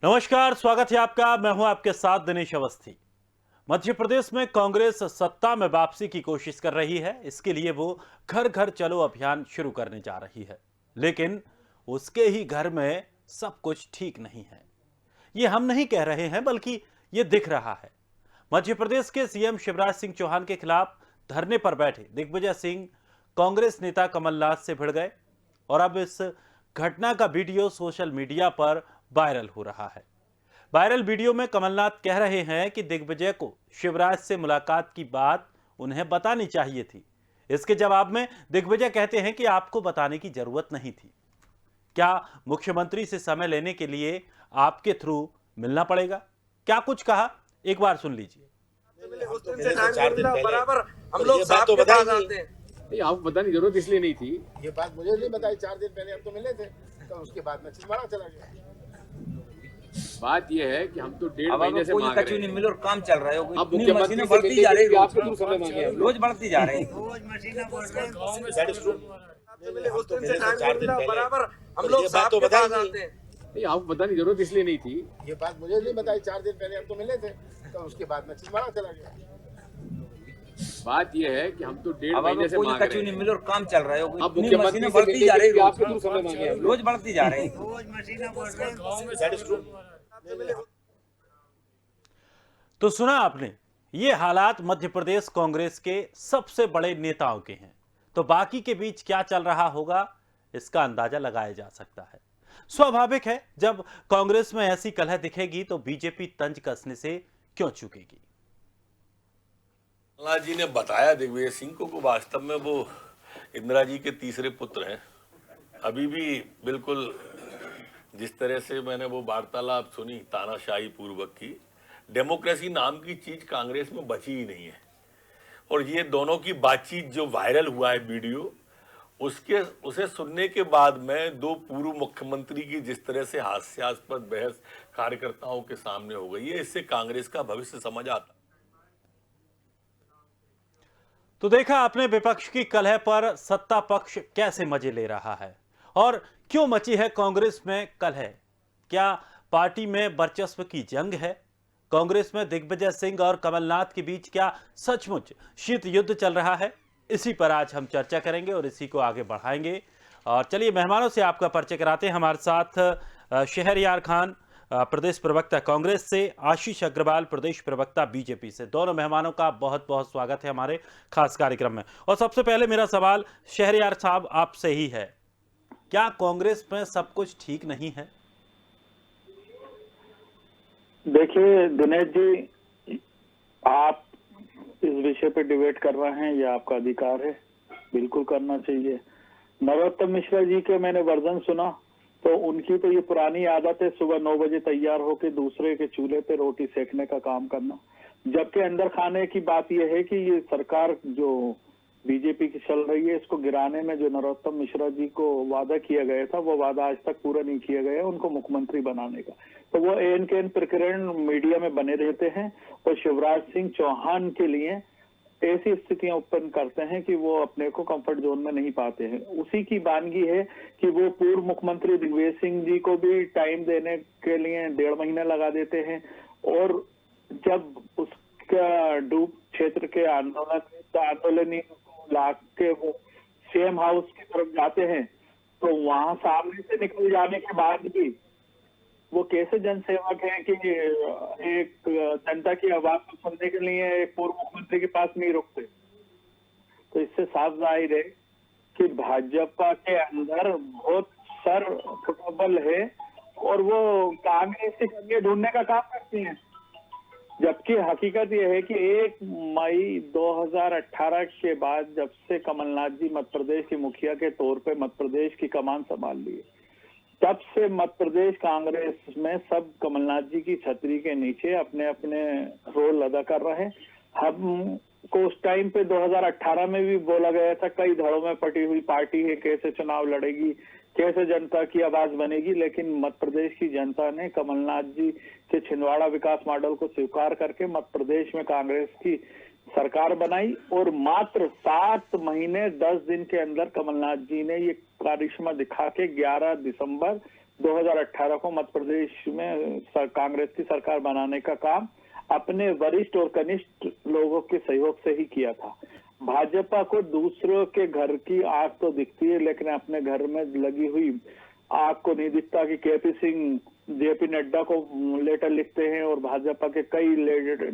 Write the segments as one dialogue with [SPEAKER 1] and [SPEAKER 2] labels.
[SPEAKER 1] नमस्कार, स्वागत है आपका। मैं हूं आपके साथ दिनेश अवस्थी। मध्य प्रदेश में कांग्रेस सत्ता में वापसी की कोशिश कर रही है। इसके लिए वो घर घर चलो अभियान शुरू करने जा रही है, लेकिन उसके ही घर में सब कुछ ठीक नहीं है। ये हम नहीं कह रहे हैं, बल्कि ये दिख रहा है। मध्य प्रदेश के सीएम शिवराज सिंह चौहान के खिलाफ धरने पर बैठे दिग्विजय सिंह कांग्रेस नेता कमलनाथ से भिड़ गए और अब इस घटना का वीडियो सोशल मीडिया पर वायरल हो रहा है। वायरल वीडियो में कमलनाथ कह रहे हैं कि दिग्विजय को शिवराज से मुलाकात की बात उन्हें बतानी चाहिए थी। इसके जवाब में दिग्विजय कहते हैं कि आपको बताने की जरूरत नहीं थी। क्या मुख्यमंत्री से समय लेने के लिए आपके थ्रू मिलना पड़ेगा? क्या कुछ कहा, एक बार सुन लीजिए।
[SPEAKER 2] उस दिन से टाइम मिला बराबर हम लोग साहब के पास आते हैं।
[SPEAKER 3] नहीं, आपको बताने की जरूरत इसलिए नहीं थी।
[SPEAKER 2] ये बात मुझे नहीं बताई, 4 दिन पहले हम तो मिले थे, तो उसके बाद मैं छिंदवाड़ा चला गया।
[SPEAKER 3] बात यह है कि हम तो 1.5 महीने से
[SPEAKER 4] कोई
[SPEAKER 3] मांग रहे
[SPEAKER 4] कचू नहीं
[SPEAKER 3] हैं।
[SPEAKER 4] मिले और काम चल रहा है।
[SPEAKER 3] अब मुख्यमंत्री से
[SPEAKER 4] बढ़ती जा रही है,
[SPEAKER 3] आपके थ्रू समय मांगे हैं।
[SPEAKER 4] रोज बढ़ती जा रही है।
[SPEAKER 2] उस दिन से टाइम मिला बराबर हम लोग साहब के पास आते हैं।
[SPEAKER 3] नहीं, आपको बताने की जरूरत इसलिए नहीं थी।
[SPEAKER 2] ये बात मुझे नहीं बताई, 4 दिन पहले हम तो मिले थे, तो उसके बाद मैं छिंदवाड़ा चला गया।
[SPEAKER 3] बात यह है कि हम तो 1.5 महीने से
[SPEAKER 4] कोई
[SPEAKER 3] मांग
[SPEAKER 4] कचू
[SPEAKER 3] रहे
[SPEAKER 4] नहीं
[SPEAKER 3] हैं।
[SPEAKER 4] मिले और काम चल रहा है।
[SPEAKER 3] अब मुख्यमंत्री से
[SPEAKER 4] बढ़ती जा रही है,
[SPEAKER 3] आपके थ्रू समय मांगे हैं।
[SPEAKER 4] रोज बढ़ती जा रही है।
[SPEAKER 1] तो सुना आपने, ये हालात मध्य प्रदेश कांग्रेस के सबसे बड़े नेताओं के हैं। तो बाकी के बीच क्या चल रहा होगा, इसका अंदाजा लगाया जा सकता है। स्वाभाविक है, जब कांग्रेस में ऐसी कलह दिखेगी तो बीजेपी तंज कसने से क्यों चूकेगी।
[SPEAKER 5] कमलनाथ जी ने बताया दिग्विजय सिंह को वास्तव में वो इंदिरा जी के तीसरे पुत्र हैं। अभी भी बिल्कुल जिस तरह से मैंने वो वार्तालाप सुनी तानाशाही पूर्वक की, डेमोक्रेसी नाम की चीज कांग्रेस में बची ही नहीं है। और ये दोनों की बातचीत जो वायरल हुआ है वीडियो, उसे सुनने के बाद में दो पूर्व मुख्यमंत्री की जिस तरह से हास्यास्पद बहस कार्यकर्ताओं के सामने हो गई है, इससे कांग्रेस का भविष्य समझ आता।
[SPEAKER 1] तो देखा आपने विपक्ष की कलह पर सत्ता पक्ष कैसे मजे ले रहा है और क्यों मची है कांग्रेस में कलह। क्या पार्टी में वर्चस्व की जंग है? कांग्रेस में दिग्विजय सिंह और कमलनाथ के बीच क्या सचमुच शीत युद्ध चल रहा है? इसी पर आज हम चर्चा करेंगे और इसी को आगे बढ़ाएंगे। और चलिए मेहमानों से आपका परिचय कराते हैं। हमारे साथ शहरयार खान, प्रदेश प्रवक्ता कांग्रेस से, आशीष अग्रवाल, प्रदेश प्रवक्ता बीजेपी से। दोनों मेहमानों का बहुत बहुत स्वागत है हमारे खास कार्यक्रम में। और सबसे पहले मेरा सवाल शहरयार साहब आपसे ही है, क्या कांग्रेस में सब कुछ ठीक नहीं है?
[SPEAKER 6] देखिए दिनेश जी, आप इस विषय पे डिबेट कर रहे हैं, यह आपका अधिकार है, बिल्कुल करना चाहिए। नरोत्तम मिश्रा जी के मैंने वर्जन सुना, तो उनकी तो ये पुरानी आदत है सुबह 9 बजे तैयार होकर दूसरे के चूल्हे पे रोटी सेकने का काम करना। जबकि अंदर खाने की बात यह है कि ये सरकार जो बीजेपी की चल रही है, इसको गिराने में जो नरोत्तम मिश्रा जी को वादा किया गया था, वो वादा आज तक पूरा नहीं किया गया उनको मुख्यमंत्री बनाने का। तो वो एन के एन प्रकरण मीडिया में बने रहते हैं और शिवराज सिंह चौहान के लिए ऐसी स्थितियां उत्पन्न करते हैं कि वो अपने को कंफर्ट जोन में नहीं पाते हैं। उसी की वानगी है कि वो पूर्व मुख्यमंत्री दिग्विजय सिंह जी को भी टाइम देने के लिए 1.5 महीना लगा देते हैं, और जब उसका डूब क्षेत्र के आंदोलनी ला के वो सीएम हाउस की तरफ जाते हैं, तो वहां सामने से निकल जाने के बाद भी वो कैसे जनसेवक है कि एक जनता की आवाज को सुनने के लिए एक पूर्व मुख्यमंत्री के पास नहीं रुकते। तो इससे साफ जाहिर है कि भाजपा के अंदर बहुत फुटबॉल है और वो कांग्रेस की कमियां ढूंढने का काम करती हैं। जबकि हकीकत यह है कि 1 मई 2018 के बाद जब से कमलनाथ जी मध्य प्रदेश के मुखिया के तौर पे मध्य प्रदेश की कमान संभाल ली, तब से मध्य प्रदेश कांग्रेस में सब कमलनाथ जी की छतरी के नीचे अपने अपने रोल अदा कर रहे हैं। हम को उस टाइम पे 2018 में भी बोला गया था कई धड़ों में पटी हुई पार्टी है, कैसे चुनाव लड़ेगी, कैसे जनता की आवाज बनेगी, लेकिन मध्य प्रदेश की जनता ने कमलनाथ जी के छिंदवाड़ा विकास मॉडल को स्वीकार करके मध्य प्रदेश में कांग्रेस की सरकार बनाई और मात्र 7 महीने 10 दिन के अंदर कमलनाथ जी ने ये करिश्मा दिखा के 11 दिसंबर 2018 को मध्य प्रदेश में कांग्रेस की सरकार बनाने का काम अपने वरिष्ठ और कनिष्ठ लोगों के सहयोग से ही किया था। भाजपा को दूसरों के घर की आग तो दिखती है, लेकिन अपने घर में लगी हुई आग को नहीं दिखता कि केपी सिंह जेपी नड्डा को लेटर लिखते हैं और भाजपा के कई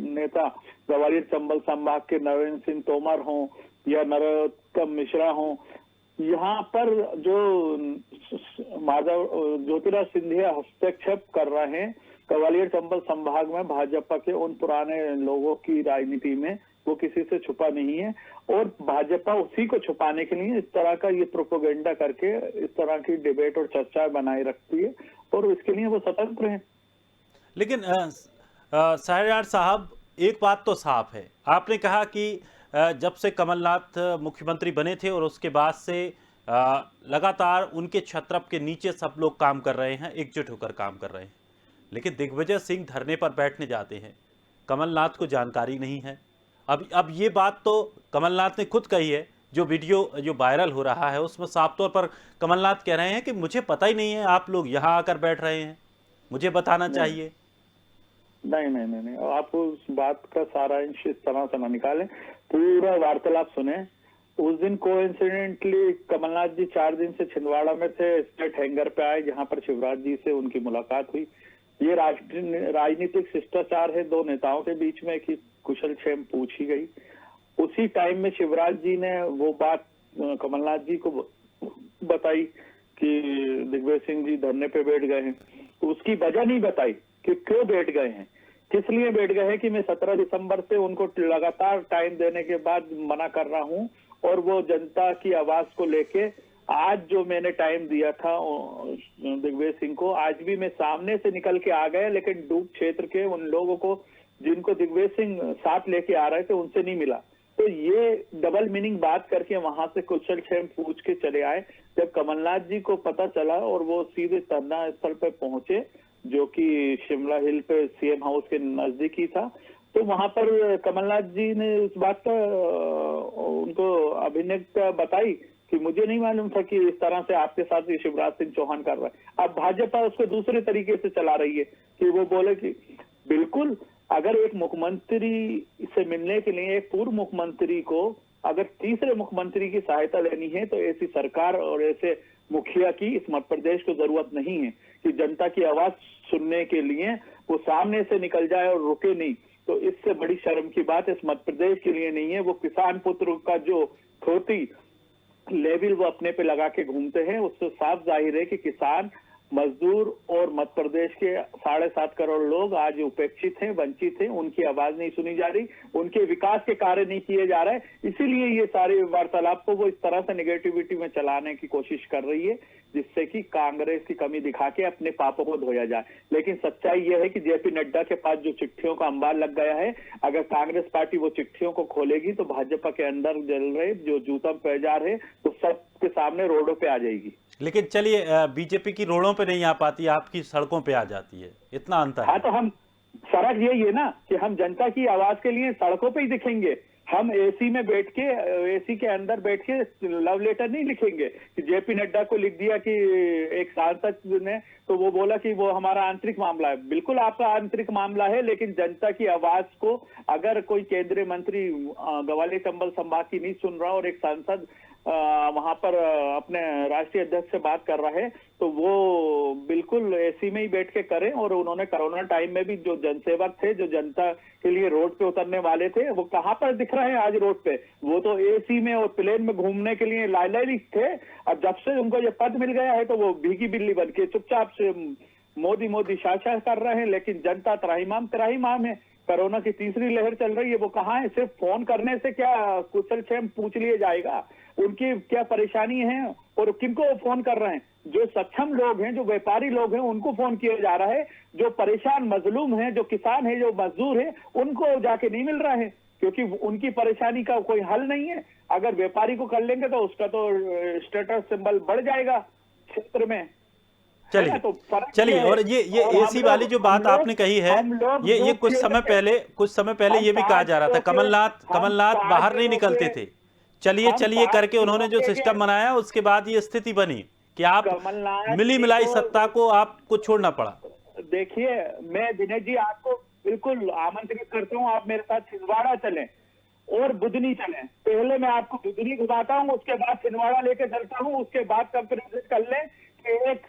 [SPEAKER 6] नेता ग्वालियर चंबल संभाग के नरेंद्र सिंह तोमर हों या नरोत्तम मिश्रा हों, यहाँ पर जो माधव ज्योतिराज सिंधिया हस्तक्षेप कर रहे हैं ग्वालियर चंबल संभाग में भाजपा के उन पुराने लोगों की राजनीति में, वो किसी से छुपा नहीं है और भाजपा उसी को छुपाने के लिए इस तरह का ये प्रोपोगेंडा करके इस तरह की डिबेट और चर्चा बनाए रखती है और इसके लिए वो स्वतंत्र हैं।
[SPEAKER 1] लेकिन शहरयार साहब, एक बात तो साफ है, आपने कहा कि जब से कमलनाथ मुख्यमंत्री बने थे और उसके बाद से लगातार उनके छत्रप के नीचे सब लोग काम कर रहे हैं, एकजुट होकर काम कर रहे हैं, लेकिन दिग्विजय सिंह धरने पर बैठने जाते हैं, कमलनाथ को जानकारी नहीं है। अब ये बात तो कमलनाथ ने खुद कही है, जो वीडियो जो वायरल हो रहा है उसमें साफ तौर पर कमलनाथ कह रहे हैं कि मुझे पता ही नहीं है आप लोग यहाँ आकर बैठ रहे हैं, मुझे बताना चाहिए।
[SPEAKER 6] नहीं, आप उस बात का सारा अंश इस तरह से ना निकालें, पूरा वार्तालाप सुने। उस दिन कोइंसिडेंटली कमलनाथ जी 4 दिन से छिंदवाड़ा में थे, स्टेट हैंगर पे आए जहां पर शिवराज जी से उनकी मुलाकात हुई। ये राजनीतिक शिष्टाचार है दो नेताओं के बीच में कि कुशल क्षेम पूछी गई। उसी टाइम में शिवराज जी ने वो बात कमलनाथ जी को बताई कि दिग्विजय सिंह जी धरने पे बैठ गए हैं, तो उसकी वजह नहीं बताई कि क्यों बैठ गए हैं, किस लिए बैठ गए हैं कि मैं 17 दिसंबर से उनको लगातार टाइम देने के बाद मना कर रहा हूं और वो जनता की आवाज को लेके आज जो मैंने टाइम दिया था दिग्विजय सिंह को, आज भी मैं सामने से निकल के आ गया, लेकिन डूब क्षेत्र के उन लोगों को जिनको दिग्विजय सिंह साथ लेके आ रहे थे उनसे नहीं मिला। तो ये डबल मीनिंग बात करके वहां से कुशल क्षेम पूछ के चले आए। जब कमलनाथ जी को पता चला और वो सीधे धरना स्थल पे पहुंचे जो कि शिमला हिल पे सीएम हाउस के नजदीक ही था, तो वहां पर कमलनाथ जी ने उस बात का उनको अभिनेता बताई कि मुझे नहीं मालूम था कि इस तरह से आपके साथ ये शिवराज सिंह चौहान कर रहा है। अब भाजपा उसको दूसरे तरीके से चला रही है कि वो बोले कि बिल्कुल, अगर एक मुख्यमंत्री से मिलने के लिए एक पूर्व मुख्यमंत्री को अगर तीसरे मुख्यमंत्री की सहायता लेनी है तो ऐसी सरकार और ऐसे मुखिया की इस मध्य प्रदेश को जरूरत नहीं है कि जनता की आवाज सुनने के लिए वो सामने से निकल जाए और रुके नहीं। तो इससे बड़ी शर्म की बात इस मध्य प्रदेश के लिए नहीं है। वो किसान पुत्र का जो थोटी लेवल वो अपने पे लगा के घूमते हैं, उससे साफ जाहिर है कि किसान, मजदूर और मध्य प्रदेश के 7.5 करोड़ लोग आज उपेक्षित हैं, वंचित हैं, उनकी आवाज नहीं सुनी जा रही, उनके विकास के कार्य नहीं किए जा रहे। इसीलिए ये सारे वार्तालाप को वो इस तरह से नेगेटिविटी में चलाने की कोशिश कर रही है जिससे कि कांग्रेस की कमी दिखा के अपने पापों को धोया जाए। लेकिन सच्चाई यह है कि जेपी नड्डा के पास जो चिट्ठियों का अंबार लग गया है, अगर कांग्रेस पार्टी वो चिट्ठियों को खोलेगी तो भाजपा के अंदर जल रहे जो जूता पैजार है तो सबके सामने रोडों पे आ जाएगी।
[SPEAKER 1] लेकिन चलिए, बीजेपी की रोडों पे नहीं आ पाती, आपकी सड़कों पे आ जाती है, इतना अंतर
[SPEAKER 6] हाँ,
[SPEAKER 1] है।
[SPEAKER 6] तो हम फर्क यही है ना कि हम जनता की आवाज के लिए सड़कों पे ही दिखेंगे। हम एसी में बैठ के, एसी के अंदर बैठ के लव लेटर नहीं लिखेंगे कि जेपी नड्डा को लिख दिया कि एक सांसद ने तो वो बोला कि वो हमारा आंतरिक मामला है। बिल्कुल आपका आंतरिक मामला है, लेकिन जनता की आवाज को अगर कोई केंद्रीय मंत्री ग्वालियर चंबल संभाग की नहीं सुन रहा और एक सांसद वहां पर अपने राष्ट्रीय अध्यक्ष से बात कर रहा है तो वो बिल्कुल एसी में ही बैठ के करें। और उन्होंने कोरोना टाइम में भी जो जनसेवक थे, जो जनता के लिए रोड पे उतरने वाले थे, वो कहां पर दिख रहे हैं आज रोड पे? वो तो एसी में और प्लेन में घूमने के लिए लाइलाइक थे। अब जब से उनको ये पद मिल गया है तो वो भीगी बिल्ली बन के चुपचाप से मोदी शासन कर रहे हैं, लेकिन जनता त्राहिमाम है। कोरोना की तीसरी लहर चल रही है, वो कहाँ है? सिर्फ फोन करने से क्या कुशल क्षेम पूछ लिया जाएगा? उनकी क्या परेशानी है और किनको फोन कर रहे हैं? जो सक्षम लोग हैं, जो व्यापारी लोग हैं, उनको फोन किया जा रहा है। जो परेशान मजलूम हैं, जो किसान है, जो मजदूर है, उनको जाके नहीं मिल रहा है क्योंकि उनकी परेशानी का कोई हल नहीं है। अगर व्यापारी को कर लेंगे तो उसका तो स्टेटस सिंबल बढ़ जाएगा क्षेत्र में।
[SPEAKER 1] चलिए और ये एसी वाली जो बात आपने कही है, ये कुछ समय पहले ये भी कहा जा रहा था, कमलनाथ बाहर नहीं निकलते थे। चलिए करके उन्होंने जो सिस्टम बनाया उसके बाद ये स्थिति बनी कि आप
[SPEAKER 6] कमलनाथ
[SPEAKER 1] मिली
[SPEAKER 6] जी
[SPEAKER 1] मिलाई
[SPEAKER 6] को-
[SPEAKER 1] सत्ता को आपको छोड़ना पड़ा?
[SPEAKER 6] देखिए, मैं दिनेश जी आपको बिल्कुल आमंत्रित करता हूँ, आप मेरे साथ छिंदवाड़ा चलें और बुधनी चलें। पहले मैं आपको बुधनी घुमाता हूँ, उसके बाद छिंदवाड़ा लेके चलता हूँ, उसके बाद कंपेरिजन कर लें कि एक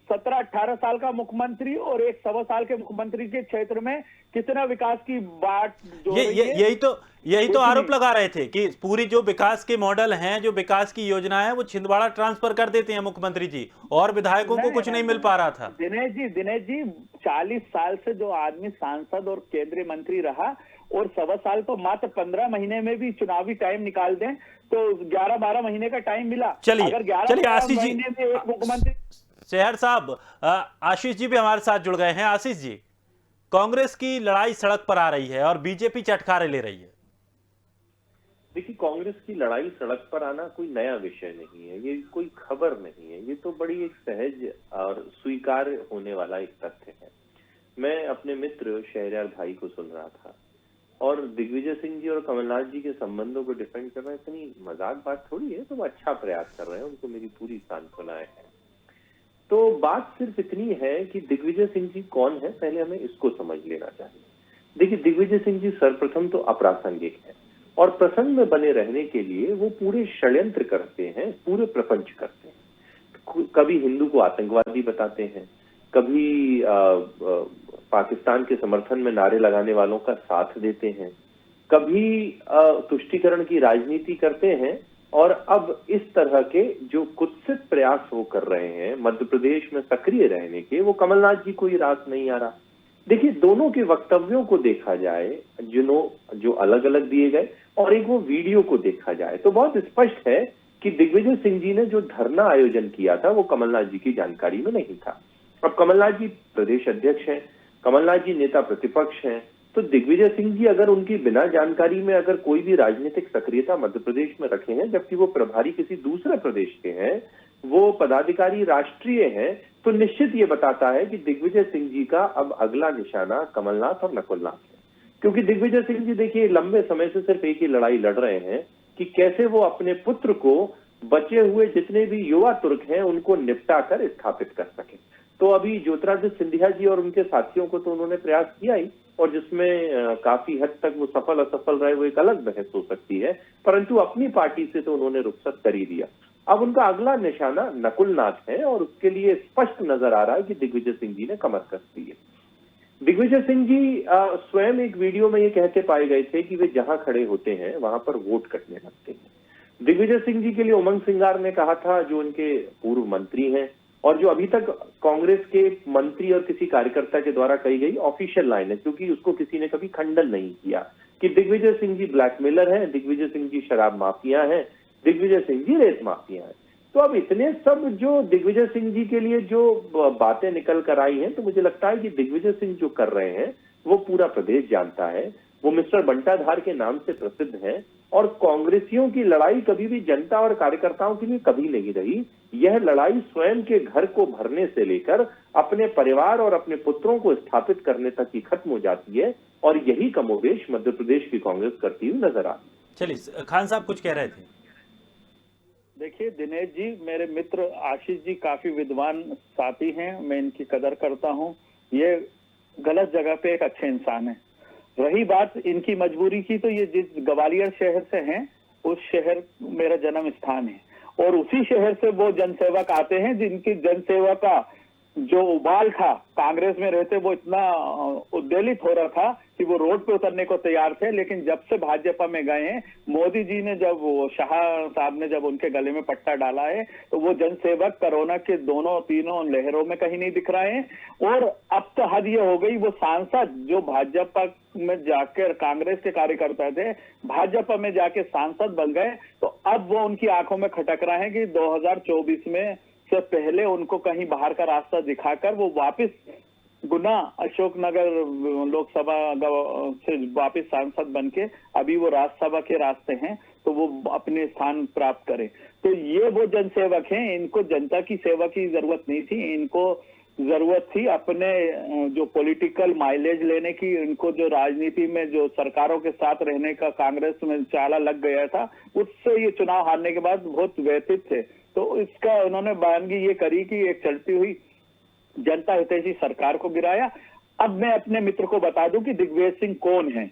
[SPEAKER 6] 17-18 साल का मुख्यमंत्री और एक 1.25 साल के मुख्यमंत्री के क्षेत्र में कितना विकास की बात जो
[SPEAKER 1] यही तो आरोप लगा रहे थे कि पूरी जो विकास के मॉडल हैं, जो विकास की योजना है, वो छिंदवाड़ा ट्रांसफर कर देते हैं मुख्यमंत्री जी, और विधायकों को कुछ नहीं मिल पा रहा था।
[SPEAKER 6] दिनेश जी 40 साल से जो आदमी सांसद और केंद्रीय मंत्री रहा और 1.25 साल तो मात्र 15 महीने में भी चुनावी टाइम निकाल दें तो 11-12 महीने का टाइम मिला।
[SPEAKER 1] चलिए
[SPEAKER 6] अगर 11
[SPEAKER 1] आशीष जी,
[SPEAKER 6] महीने में एक मुख्यमंत्री।
[SPEAKER 1] शहर साहब, आशीष जी भी हमारे साथ जुड़ गए हैं। आशीष जी, कांग्रेस की लड़ाई सड़क पर आ रही है और बीजेपी चटखारे ले रही है।
[SPEAKER 7] देखिए, कांग्रेस की लड़ाई सड़क पर आना कोई नया विषय नहीं है, ये कोई खबर नहीं है, ये तो बड़ी एक सहज और स्वीकार्य होने वाला एक तथ्य है। मैं अपने मित्र शहरयार भाई को सुन रहा था और दिग्विजय सिंह जी और कमलनाथ जी के संबंधों को डिफेंड कर रहे हैं। इतनी मजाक बात थोड़ी है, तो वो अच्छा प्रयास कर रहे हैं, उनको मेरी पूरी सांत्वनाएं हैं। तो बात सिर्फ इतनी है कि दिग्विजय सिंह जी कौन है, पहले हमें इसको समझ लेना चाहिए। देखिए, दिग्विजय सिंह जी सर्वप्रथम तो अप्रासंगिक है और प्रसंग में बने रहने के लिए वो पूरे षड्यंत्र करते हैं, पूरे प्रपंच करते हैं। कभी हिंदू को आतंकवादी बताते हैं, कभी पाकिस्तान के समर्थन में नारे लगाने वालों का साथ देते हैं, कभी तुष्टीकरण की राजनीति करते हैं, और अब इस तरह के जो कुत्सित प्रयास वो कर रहे हैं मध्य प्रदेश में सक्रिय रहने के, वो कमलनाथ जी को ही रास नहीं आ रहा। देखिए, दोनों के वक्तव्यों को देखा जाए, जो अलग अलग दिए गए, और एक वो वीडियो को देखा जाए, तो बहुत स्पष्ट है कि दिग्विजय सिंह जी ने जो धरना आयोजन किया था वो कमलनाथ जी की जानकारी में नहीं था। अब कमलनाथ जी प्रदेश अध्यक्ष हैं, कमलनाथ जी नेता प्रतिपक्ष हैं, तो दिग्विजय सिंह जी अगर उनकी बिना जानकारी में अगर कोई भी राजनीतिक सक्रियता मध्य प्रदेश में रखे हैं, जबकि वो प्रभारी किसी दूसरे प्रदेश के हैं, वो पदाधिकारी राष्ट्रीय हैं, तो निश्चित ये बताता है कि दिग्विजय सिंह जी का अब अगला निशाना कमलनाथ और नकुलनाथ है। क्योंकि दिग्विजय सिंह जी देखिए लंबे समय से सिर्फ एक ही लड़ाई लड़ रहे हैं कि कैसे वो अपने पुत्र को बचे हुए जितने भी युवा तुर्क हैं उनको निपटा कर स्थापित कर सके। तो अभी ज्योतिरादित्य सिंधिया जी और उनके साथियों को तो उन्होंने प्रयास किया ही, और जिसमें काफी हद तक वो सफल असफल रहे वो एक अलग बहस हो सकती है, परंतु अपनी पार्टी से तो उन्होंने रुखसत कर ही दिया। अब उनका अगला निशाना नकुलनाथ है और उसके लिए स्पष्ट नजर आ रहा है कि दिग्विजय सिंह जी ने कमर कस दी है। दिग्विजय सिंह जी स्वयं एक वीडियो में ये कहते पाए गए थे कि वे जहां खड़े होते हैं वहां पर वोट कटने लगते हैं। दिग्विजय सिंह जी के लिए उमंग सिंगार ने कहा था, जो उनके पूर्व मंत्री हैं और जो अभी तक कांग्रेस के मंत्री और किसी कार्यकर्ता के द्वारा कही गई ऑफिशियल लाइन है, क्योंकि उसको किसी ने कभी खंडन नहीं किया, कि दिग्विजय सिंह जी ब्लैकमेलर हैं, दिग्विजय सिंह जी शराब माफिया हैं, दिग्विजय सिंह जी रेत माफिया हैं। तो अब इतने सब जो दिग्विजय सिंह जी के लिए जो बातें निकल कर आई हैं, तो मुझे लगता है कि दिग्विजय सिंह जो कर रहे हैं वो पूरा प्रदेश जानता है। वो मिस्टर बंटाधार के नाम से प्रसिद्ध हैं और कांग्रेसियों की लड़ाई कभी भी जनता और कार्यकर्ताओं के लिए कभी नहीं रही। यह लड़ाई स्वयं के घर को भरने से लेकर अपने परिवार और अपने पुत्रों को स्थापित करने तक ही खत्म हो जाती है, और यही कमोबेश मध्य प्रदेश की कांग्रेस करती हुई नजर आती है।
[SPEAKER 1] चलिए, खान साहब कुछ कह रहे थे।
[SPEAKER 6] देखिए दिनेश जी, मेरे मित्र आशीष जी काफी विद्वान साथी हैं, मैं इनकी कदर करता हूं। ये गलत जगह पे एक अच्छे इंसान है। रही बात इनकी मजबूरी की, तो ये जिस ग्वालियर शहर से हैं उस शहर मेरा जन्म स्थान है, और उसी शहर से वो जनसेवक आते हैं जिनकी जनसेवा का जो उबाल था कांग्रेस में रहते, वो इतना उद्वेलित हो रहा था कि वो रोड पे उतरने को तैयार थे। लेकिन जब से भाजपा में गए हैं, मोदी जी ने जब वो शाह साहब ने जब उनके गले में पट्टा डाला है, तो वो जनसेवक कोरोना के दोनों तीनों लहरों में कहीं नहीं दिख रहे हैं। और अब तो हद ये हो गई, वो सांसद जो भाजपा में जाकर कांग्रेस के कार्यकर्ता थे, भाजपा में जाके सांसद बन गए, तो अब वो उनकी आंखों में खटक रहे हैं कि 2024 में से पहले उनको कहीं बाहर का रास्ता दिखाकर वो वापस गुना अशोकनगर लोकसभा से वापस सांसद बनके, अभी वो राज्यसभा के रास्ते हैं, तो वो अपने स्थान प्राप्त करें। तो ये वो जनसेवक हैं, इनको जनता की सेवा की जरूरत नहीं थी, इनको जरूरत थी अपने जो पॉलिटिकल माइलेज लेने की। इनको जो राजनीति में जो सरकारों के साथ रहने का कांग्रेस में चाला लग गया था, उससे ये चुनाव हारने के बाद बहुत व्यथित थे। तो इसका उन्होंने बयानगी ये करी कि एक चलती हुई जनता हितैषी सरकार को गिराया। अब मैं अपने मित्र को बता दूं कि दिग्विजय सिंह कौन है।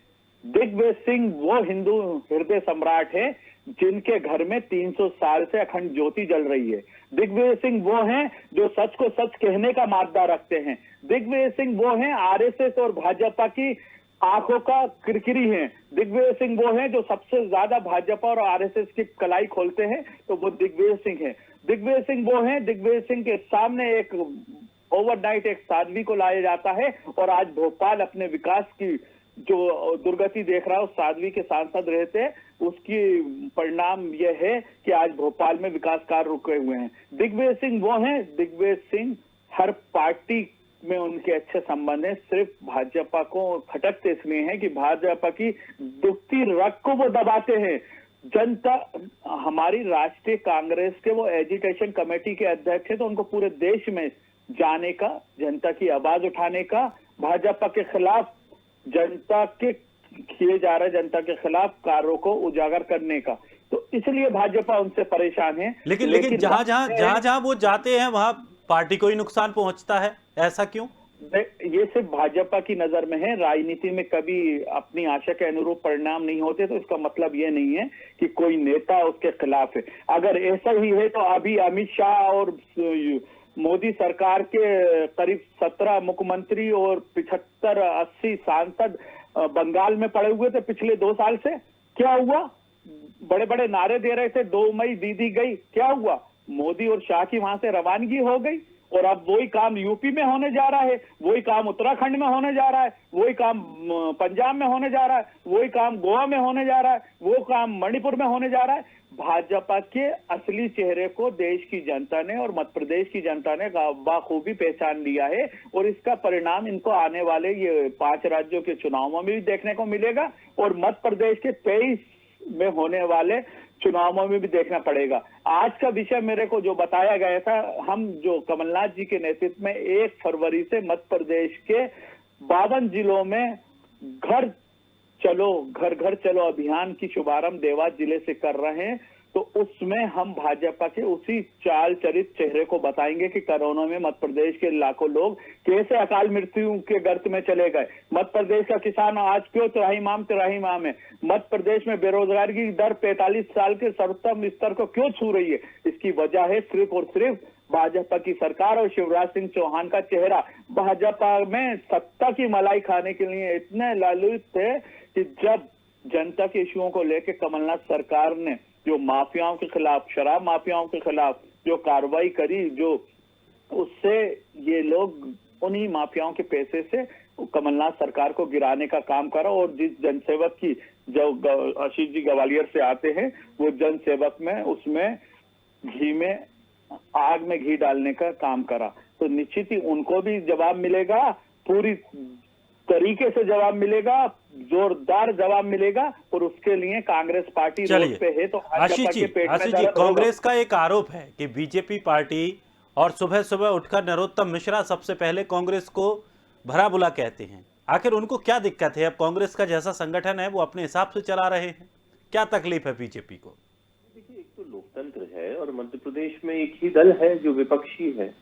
[SPEAKER 6] दिग्विजय सिंह वो हिंदू हृदय सम्राट है जिनके घर में 300 साल से अखंड ज्योति जल रही है। दिग्विजय सिंह वो हैं जो सच को सच कहने का मादा रखते हैं। दिग्विजय सिंह वो हैं आरएसएस और भाजपा की आंखों का किरकिरी हैं। दिग्विजय सिंह वो हैं जो सबसे ज्यादा भाजपा और आरएसएस की कलाई खोलते हैं, तो वो दिग्विजय सिंह हैं। दिग्विजय सिंह वो हैं, दिग्विजय सिंह के सामने एक ओवरनाइट एक साध्वी को लाया जाता है और आज भोपाल अपने विकास की जो दुर्गति देख रहा है उस साध्वी के सांसद रहते हैं, उसकी परिणाम यह है कि आज भोपाल में विकास कार्य रुके हुए हैं। दिग्विजय सिंह वो हैं, दिग्विजय सिंह हर पार्टी में उनके अच्छे संबंध है, सिर्फ भाजपा को खटकते इसलिए हैं कि भाजपा की दुखती रग को वो दबाते हैं। जनता, हमारी राष्ट्रीय कांग्रेस के वो एजुकेशन कमेटी के अध्यक्ष है, तो उनको पूरे देश में जाने का, जनता की आवाज उठाने का, भाजपा के खिलाफ जनता के किए जा रहे जनता के खिलाफ कार्यों को उजागर करने का, तो इसलिए भाजपा उनसे परेशान है।
[SPEAKER 1] लेकिन जहां वो जाते हैं वहां पार्टी को ही नुकसान पहुंचता है, ऐसा क्यों?
[SPEAKER 6] ये सिर्फ भाजपा की नजर में है। राजनीति में कभी अपनी आशा के अनुरूप परिणाम नहीं होते, तो इसका मतलब ये नहीं है कि कोई नेता उसके खिलाफ है। अगर ऐसा ही है तो अभी अमित शाह और मोदी सरकार के करीब 17 मुख्यमंत्री और 75-80 सांसद बंगाल में पड़े हुए थे पिछले 2 साल से। क्या हुआ? बड़े बड़े नारे दे रहे थे, 2 मई दीदी गई, क्या हुआ? मोदी और शाह की वहां से रवानगी हो गई और अब वही काम यूपी में होने जा रहा है, वही काम उत्तराखंड में होने जा रहा है, वही काम पंजाब में होने जा रहा है, वही काम गोवा में होने जा रहा है, वो काम मणिपुर में होने जा रहा है। भाजपा के असली चेहरे को देश की जनता ने और मध्य प्रदेश की जनता ने बाखूबी पहचान लिया है और इसका परिणाम इनको आने वाले ये 5 राज्यों के चुनावों में भी देखने को मिलेगा और मध्य प्रदेश के 23 में होने वाले चुनावों में भी देखना पड़ेगा। आज का विषय मेरे को जो बताया गया था, हम जो कमलनाथ जी के नेतृत्व में 1 फरवरी से मध्य प्रदेश के 52 जिलों में घर घर चलो अभियान की शुभारंभ देवास जिले से कर रहे हैं, तो उसमें हम भाजपा के उसी चाल चरित चेहरे को बताएंगे कि कोरोना में मध्य प्रदेश के लाखों लोग कैसे अकाल मृत्यु के गर्त में चले गए। मध्य प्रदेश का किसान आज क्यों तिराही माम है। मध्य प्रदेश में बेरोजगारी की दर 45 साल के सर्वोत्तम स्तर को क्यों छू रही है? इसकी वजह है सिर्फ और सिर्फ भाजपा की सरकार और शिवराज सिंह चौहान का चेहरा। भाजपा में सत्ता की मलाई खाने के लिए इतने लालूच थे कि जब जनता के इश्यूओं को लेकर कमलनाथ सरकार ने जो माफियाओं के खिलाफ, शराब माफियाओं के खिलाफ जो कार्रवाई करी, जो उससे ये लोग उन्हीं माफियाओं के पैसे से कमलनाथ सरकार को गिराने का काम करा और जिस जनसेवक की जो आशीष जी ग्वालियर से आते हैं, वो जनसेवक में उसमें घी में आग में घी डालने का काम करा, तो निश्चित ही उनको भी जवाब मिलेगा, पूरी तरीके से जवाब मिलेगा, जोरदार जवाब मिलेगा और उसके लिए कांग्रेस पार्टी रोड पे है। तो
[SPEAKER 1] आशीष जी, कांग्रेस का एक आरोप है कि बीजेपी पार्टी और सुबह सुबह उठकर नरोत्तम मिश्रा सबसे पहले कांग्रेस को भरा बुला कहते हैं। आखिर उनको क्या दिक्कत है? अब कांग्रेस का जैसा संगठन है वो अपने हिसाब से चला रहे हैं, क्या तकलीफ है बीजेपी को?
[SPEAKER 7] देखिए, एक तो लोकतंत्र है और मध्य प्रदेश में एक ही दल है जो विपक्षी है,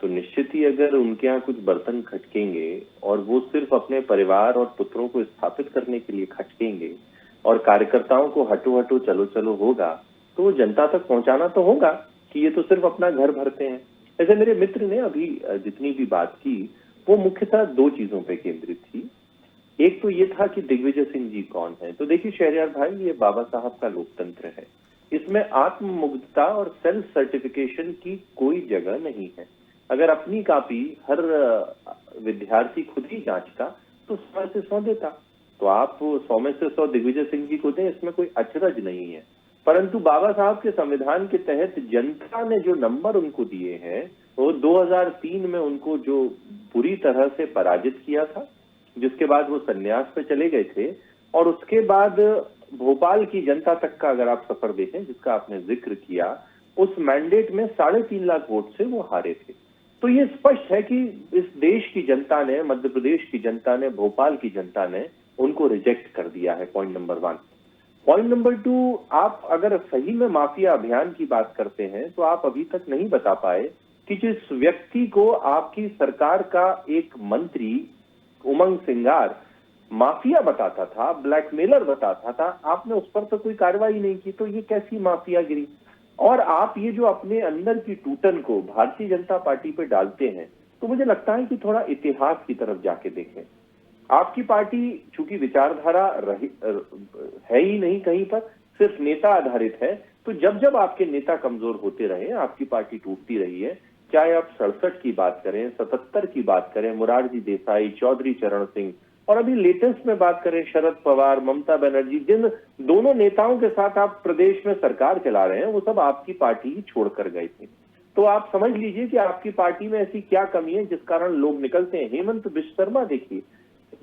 [SPEAKER 7] तो निश्चित ही अगर उनके यहाँ कुछ बर्तन खटकेंगे और वो सिर्फ अपने परिवार और पुत्रों को स्थापित करने के लिए खटकेंगे और कार्यकर्ताओं को हटो हटो चलो चलो होगा, तो जनता तक पहुंचाना तो होगा कि ये तो सिर्फ अपना घर भरते हैं। ऐसे मेरे मित्र ने अभी जितनी भी बात की वो मुख्यतः 2 चीजों पे केंद्रित थी। एक तो ये था कि दिग्विजय सिंह जी कौन है। तो देखिए शहरयार भाई, ये बाबा साहब का लोकतंत्र है, इसमें आत्ममुग्धता और सेल्फ सर्टिफिकेशन की कोई जगह नहीं है। अगर अपनी कॉपी हर विद्यार्थी खुद ही जांचता तो 100 से 100 देता, तो आप 100 में से 100 दिग्विजय सिंह जी को दें, इसमें कोई अचरज नहीं है। परंतु बाबा साहब के संविधान के तहत जनता ने जो नंबर उनको दिए हैं, वो 2003 में उनको जो बुरी तरह से पराजित किया था, जिसके बाद वो संन्यास पे चले गए थे, और उसके बाद भोपाल की जनता तक का अगर आप सफर देखें जिसका आपने जिक्र किया, उस मैंडेट में 3.5 लाख वोट से वो हारे थे। तो ये स्पष्ट है कि इस देश की जनता ने, मध्य प्रदेश की जनता ने, भोपाल की जनता ने उनको रिजेक्ट कर दिया है, पॉइंट नंबर 1। पॉइंट नंबर 2, आप अगर सही में माफिया अभियान की बात करते हैं तो आप अभी तक नहीं बता पाए कि जिस व्यक्ति को आपकी सरकार का एक मंत्री उमंग सिंगार माफिया बताता था, ब्लैकमेलर बताता था, आपने उस पर तो कोई कार्रवाई नहीं की। तो ये कैसी माफियागिरी? और आप ये जो अपने अंदर की टूटन को भारतीय जनता पार्टी पे डालते हैं, तो मुझे लगता है कि थोड़ा इतिहास की तरफ जाके देखें। आपकी पार्टी चूंकि विचारधारा है ही नहीं कहीं पर, सिर्फ नेता आधारित है, तो जब जब आपके नेता कमजोर होते रहे, आपकी पार्टी टूटती रही है। चाहे आप 67 की बात करें, 77 की बात करें, मोरारजी देसाई, चौधरी चरण सिंह, और अभी लेटेस्ट में बात करें शरद पवार, ममता बनर्जी, जिन दोनों नेताओं के साथ आप प्रदेश में सरकार चला रहे हैं, वो सब आपकी पार्टी ही छोड़कर गए थे। तो आप समझ लीजिए कि आपकी पार्टी में ऐसी क्या कमी है जिस कारण लोग निकलते हैं। हेमंत बिश्व शर्मा देखिए,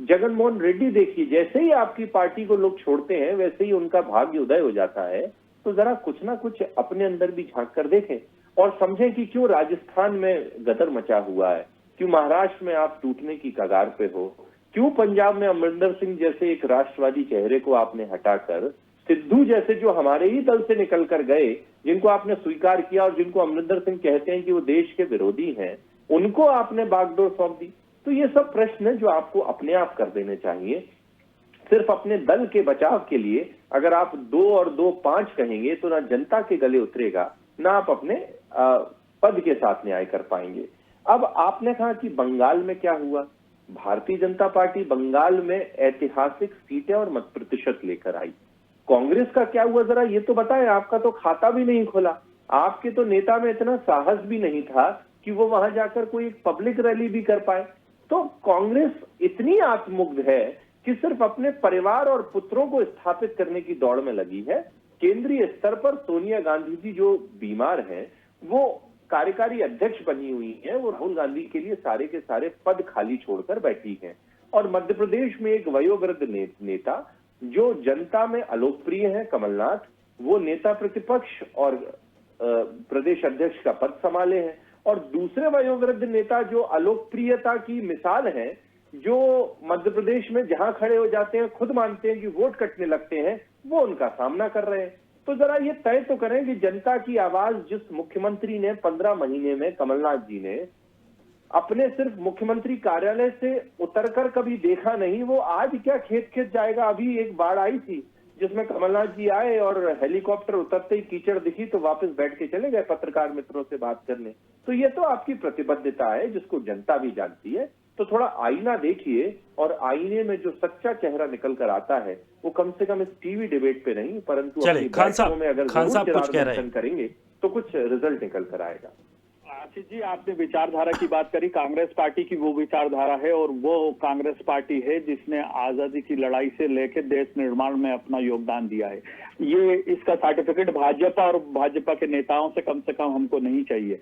[SPEAKER 7] जगन मोहन रेड्डी देखिए, जैसे ही आपकी पार्टी को लोग छोड़ते हैं वैसे ही उनका भाग्य उदय हो जाता है। तो जरा कुछ ना कुछ अपने अंदर भी झांक कर देखें और समझें कि क्यों राजस्थान में गदर मचा हुआ है, क्यों महाराष्ट्र में आप टूटने की कगार पे हो, क्यों पंजाब में अमरिंदर सिंह जैसे एक राष्ट्रवादी चेहरे को आपने हटाकर सिद्धू जैसे जो हमारे ही दल से निकल कर गए, जिनको आपने स्वीकार किया और जिनको अमरिंदर सिंह कहते हैं कि वो देश के विरोधी हैं, उनको आपने बागडोर सौंप दी। तो ये सब प्रश्न है जो आपको अपने आप कर देने चाहिए। सिर्फ अपने दल के बचाव के लिए अगर आप 2 और 2 5 कहेंगे तो ना जनता के गले उतरेगा, ना आप अपने पद के साथ न्याय कर पाएंगे। अब आपने कहा कि बंगाल में क्या हुआ। भारतीय जनता पार्टी बंगाल में ऐतिहासिक सीटें और मत प्रतिशत लेकर आई। कांग्रेस का क्या हुआ जरा ये तो बताएं। आपका तो खाता भी नहीं खोला, आपके तो नेता में इतना साहस भी नहीं था कि वो वहां जाकर कोई एक पब्लिक रैली भी कर पाए। तो कांग्रेस इतनी आत्ममुग्ध है कि सिर्फ अपने परिवार और पुत्रों को स्थापित करने की दौड़ में लगी है। केंद्रीय स्तर पर सोनिया गांधी जी जो बीमार हैं, वो कार्यकारी अध्यक्ष बनी हुई हैं, वो राहुल गांधी के लिए सारे के सारे पद खाली छोड़कर बैठी हैं। और मध्य प्रदेश में एक वयोवृद्ध नेता जो जनता में अलोकप्रिय है, कमलनाथ, वो नेता प्रतिपक्ष और प्रदेश अध्यक्ष का पद संभाले हैं। और दूसरे वयोवृद्ध नेता जो अलोकप्रियता की मिसाल हैं, जो मध्य प्रदेश में जहां खड़े हो जाते हैं खुद मानते हैं कि वोट कटने लगते हैं, वो उनका सामना कर रहे हैं। तो जरा ये तय तो करें कि जनता की आवाज जिस मुख्यमंत्री ने 15 महीने में, कमलनाथ जी ने अपने सिर्फ मुख्यमंत्री कार्यालय से उतरकर कभी देखा नहीं, वो आज क्या खेत खेत जाएगा। अभी एक बाढ़ आई थी जिसमें कमलनाथ जी आए और हेलीकॉप्टर उतरते ही कीचड़ दिखी तो वापस बैठ के चले गए पत्रकार मित्रों से बात करने। तो ये तो आपकी प्रतिबद्धता है जिसको जनता भी जानती है। तो थोड़ा आईना देखिए और आईने में जो सच्चा चेहरा निकल कर आता है वो कम से कम इस टीवी डिबेट पे नहीं, परंतु
[SPEAKER 1] चलिए, खान साहब
[SPEAKER 7] में अगर
[SPEAKER 1] कुछ कह रहे हैं
[SPEAKER 7] करेंगे तो कुछ रिजल्ट निकल कर आएगा।
[SPEAKER 6] आशीष जी, आपने विचारधारा की बात करी। कांग्रेस पार्टी की वो विचारधारा है और वो कांग्रेस पार्टी है जिसने आजादी की लड़ाई से लेकर देश निर्माण में अपना योगदान दिया है। ये इसका सर्टिफिकेट भाजपा और भाजपा के नेताओं से कम हमको नहीं चाहिए।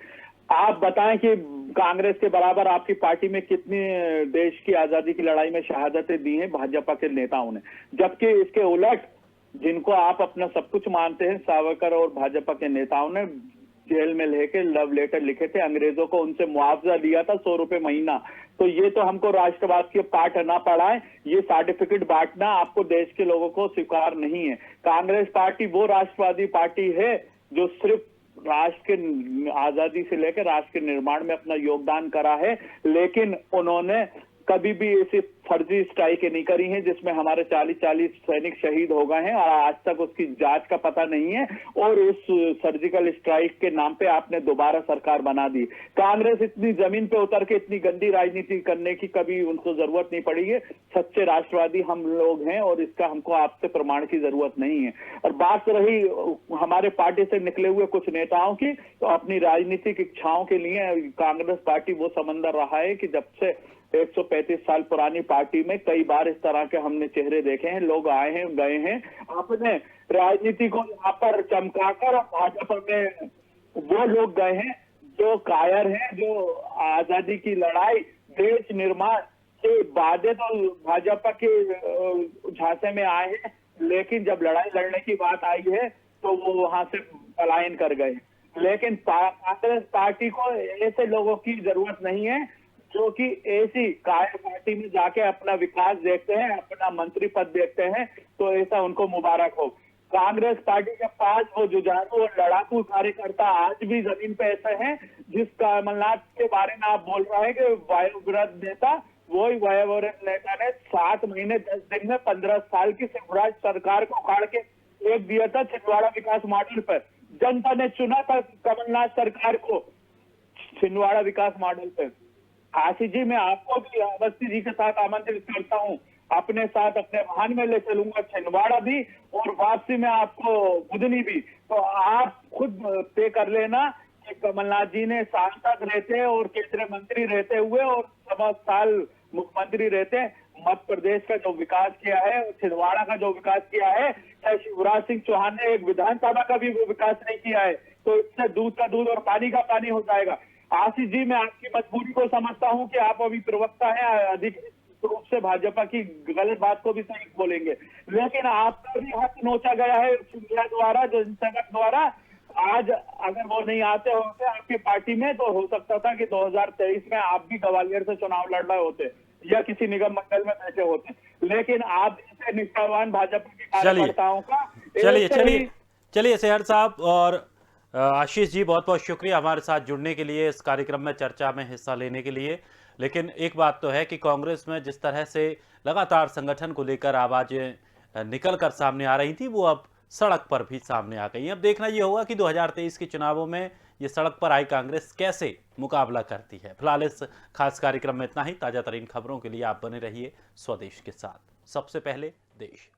[SPEAKER 6] आप बताएं कि कांग्रेस के बराबर आपकी पार्टी में कितनी देश की आजादी की लड़ाई में शहादतें दी हैं भाजपा के नेताओं ने, जबकि इसके उलट जिनको आप अपना सब कुछ मानते हैं, सावरकर और भाजपा के नेताओं ने जेल में लेके लव लेटर लिखे थे, अंग्रेजों को उनसे मुआवजा दिया था 100 रुपए महीना। तो ये तो हमको राष्ट्रवाद के पाठ ना पढ़ाए, ये सर्टिफिकेट बांटना आपको देश के लोगों को स्वीकार नहीं है। कांग्रेस पार्टी वो राष्ट्रवादी पार्टी है जो सिर्फ राष्ट्र के आजादी से लेकर राष्ट्र के निर्माण में अपना योगदान करा है, लेकिन उन्होंने कभी भी ऐसी फर्जी स्ट्राइकें नहीं करी हैं जिसमें हमारे 40 सैनिक शहीद हो गए हैं और आज तक उसकी जांच का पता नहीं है। और उस सर्जिकल स्ट्राइक के नाम पे आपने दोबारा सरकार बना दी। कांग्रेस इतनी जमीन पे उतर के इतनी गंदी राजनीति करने की कभी उनको जरूरत नहीं पड़ी है। सच्चे राष्ट्रवादी हम लोग हैं और इसका हमको आपसे प्रमाण की जरूरत नहीं है। और बात रही हमारे पार्टी से निकले हुए कुछ नेताओं की, तो अपनी राजनीतिक इच्छाओं के लिए कांग्रेस पार्टी वो समंदर रहा है कि जब से 135 साल पुरानी पार्टी में कई बार इस तरह के हमने चेहरे देखे हैं। लोग आए हैं, गए हैं, अपने राजनीति को यहाँ पर चमकाकर भाजपा में वो लोग गए हैं जो कायर हैं, जो आजादी की लड़ाई देश निर्माण से वादे तो भाजपा के झांसे में आए हैं, लेकिन जब लड़ाई लड़ने की बात आई है तो वो वहां से पलायन कर गए। लेकिन कांग्रेस पार्टी को ऐसे लोगों की जरूरत नहीं है जो कि ऐसी कायर पार्टी में जाके अपना विकास देखते हैं, अपना मंत्री पद देखते हैं, तो ऐसा उनको मुबारक हो। कांग्रेस पार्टी के पास वो जुझारू और लड़ाकू कार्यकर्ता आज भी जमीन पे ऐसे हैं, जिस कमलनाथ के बारे में आप बोल रहे हैं कि वायुव्रत नेता, वही वायुव्रत नेता ने 7 महीने 10 दिन में 15 साल की शिवराज सरकार को उखाड़ के फेंक दिया था छिंदवाड़ा विकास मॉडल पर। जनता ने चुना था कमलनाथ सरकार को छिंदवाड़ा विकास मॉडल पर। आशीष जी, मैं आपको भी अवस्थी जी के साथ आमंत्रित करता हूं, अपने साथ अपने वाहन में ले चलूंगा छिंदवाड़ा भी, और वापसी में आपको बुधनी भी। तो आप खुद तय कर लेना कि कमलनाथ जी ने सांसद रहते और केंद्रीय मंत्री रहते हुए और 7 साल मुख्यमंत्री रहते मध्य प्रदेश का जो विकास किया है, छिंदवाड़ा का जो विकास किया है, चाहे शिवराज सिंह चौहान ने एक विधानसभा का भी वो विकास नहीं किया है, तो इससे दूध का दूध और पानी का पानी हो जाएगा। आशीष जी, मैं आपकी मजबूरी को समझता हूं कि आप अभी प्रवक्ता हैं, अधिक रूप से भाजपा की गलत बात को भी सही बोलेंगे, लेकिन आपका भी हक नोचा गया है सिंधिया द्वारा, जनसंगठन द्वारा। आज अगर वो नहीं आते होते आपकी पार्टी में, तो हो सकता था कि 2023 में आप भी ग्वालियर से चुनाव लड़ रहे होते या किसी निगम मंडल में बैठे होते, लेकिन आप जैसे निष्ठावान भाजपा के कार्यकर्ताओं का
[SPEAKER 1] चलिए शहर साहब और आशीष जी, बहुत बहुत शुक्रिया हमारे साथ जुड़ने के लिए, इस कार्यक्रम में चर्चा में हिस्सा लेने के लिए। लेकिन एक बात तो है कि कांग्रेस में जिस तरह से लगातार संगठन को लेकर आवाजें निकल कर सामने आ रही थी, वो अब सड़क पर भी सामने आ गई। अब देखना ये होगा कि 2023 के चुनावों में ये सड़क पर आई कांग्रेस कैसे मुकाबला करती है। फिलहाल इस खास कार्यक्रम में इतना ही। ताजा तरीन खबरों के लिए आप बने रहिए स्वदेश के साथ। सबसे पहले देश।